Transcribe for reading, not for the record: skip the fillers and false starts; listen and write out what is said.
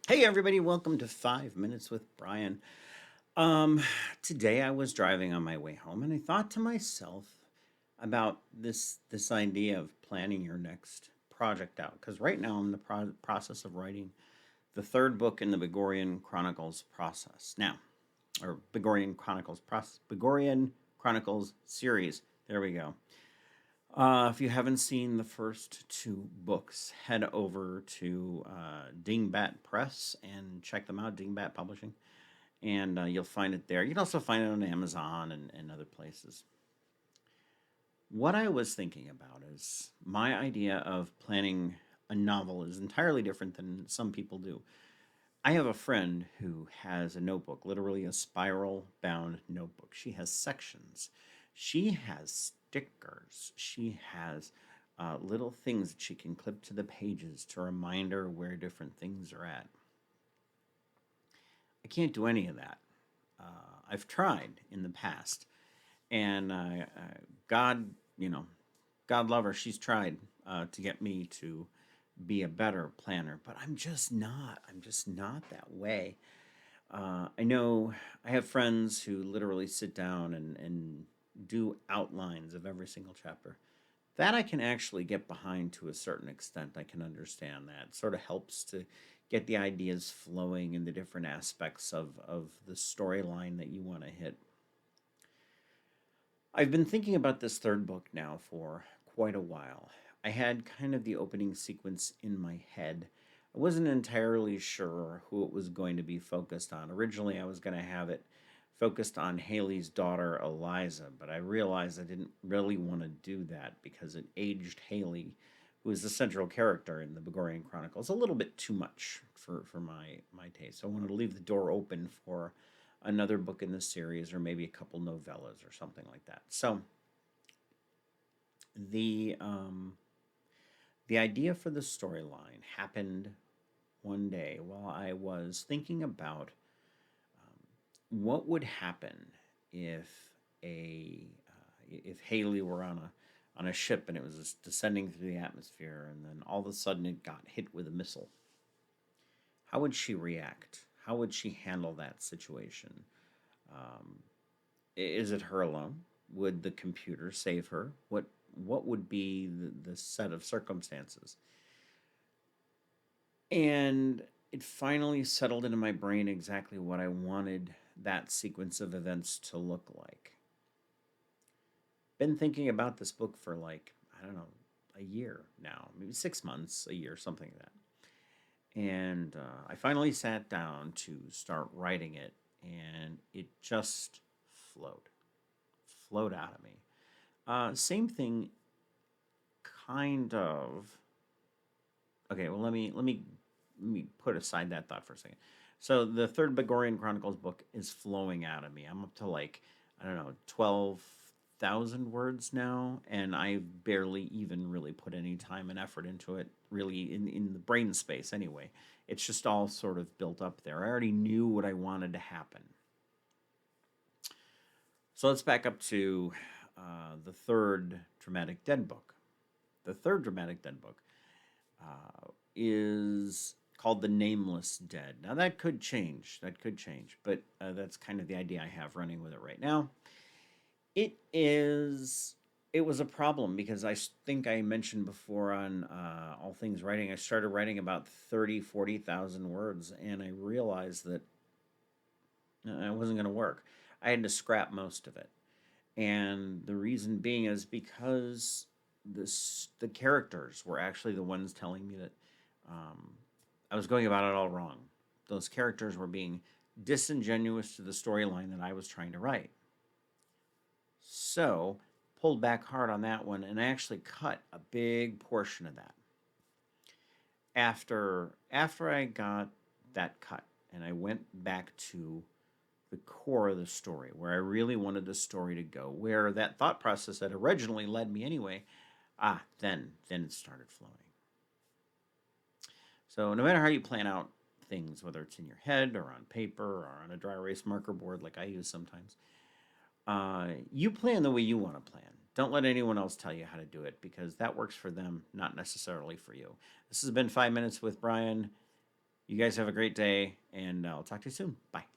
Hey everybody, welcome to 5 Minutes with Bryan. Um, Today I was driving on my way home and I thought to myself about this idea of planning your next project out because right now I'm in the process of writing the third book in the Begorian Chronicles process. Now, or Begorian Chronicles series. There we go. If you haven't seen the first two books, head over to Dingbat Press and check them out, Dingbat Publishing, and you'll find it there. You can also find it on Amazon and other places. What I was thinking about is my idea of planning a novel is entirely different than some people do. I have a friend who has a notebook, literally a spiral bound notebook. She has sections. She has stickers. She has little things that she can clip to the pages to remind her where different things are at. I can't do any of that. I've tried in the past, and God, you know, God love her, she's tried to get me to be a better planner, but I'm just not. I'm just not that way. I know I have friends who literally sit down and do outlines of every single chapter. That I can actually get behind to a certain extent. I can understand that. It sort of helps to get the ideas flowing in the different aspects of the storyline that you want to hit. I've been thinking about this third book now for quite a while. I had kind of the opening sequence in my head. I wasn't entirely sure who it was going to be focused on. Originally, I was going to have it focused on Haley's daughter, Eliza, but I realized I didn't really want to do that because it aged Haley, who is the central character in the Begorian Chronicles, a little bit too much for my taste. So I wanted to leave the door open for another book in the series or maybe a couple novellas or something like that. So the um, the idea for the storyline happened one day while I was thinking about what would happen if if Haley were on a ship and it was just descending through the atmosphere and then all of a sudden it got hit with a missile. How would she react? How would she handle that situation? Um, is it her alone? Would the computer save her? What would be the set of circumstances? And it finally settled into my brain exactly what I wanted that sequence of events to look like. Been thinking about this book for like, I don't know, a year now, maybe 6 months, a year, something like that. And I finally sat down to start writing it, and it just flowed, flowed out of me. Same thing, kind of. Okay, well, let me put aside that thought for a second. So the third Begorian Chronicles book is flowing out of me. I'm up to like I don't know 12,000 words now, and I barely even really put any time and effort into it. Really, in the brain space anyway. It's just all sort of built up there. I already knew what I wanted to happen. So let's back up to the third Dramatic Dead book. The third Dramatic Dead book is called The Nameless Dead. Now, that could change. That could change. But that's kind of the idea I have running with it right now. It is. It was a problem because I think I mentioned before on All Things Writing, I started writing about 30, 40,000 words, and I realized that it wasn't going to work. I had to scrap most of it. And the reason being is because the characters were actually the ones telling me that um, I was going about it all wrong. Those characters were being disingenuous to the storyline that I was trying to write. So, pulled back hard on that one and I actually cut a big portion of that. After I got that cut and I went back to the core of the story, where I really wanted the story to go, where that thought process that originally led me anyway, then it started flowing. So no matter how you plan out things, whether it's in your head or on paper or on a dry erase marker board like I use sometimes, you plan the way you want to plan. Don't let anyone else tell you how to do it because that works for them, not necessarily for you. This has been 5 Minutes with Bryan. You guys have a great day, and I'll talk to you soon. Bye.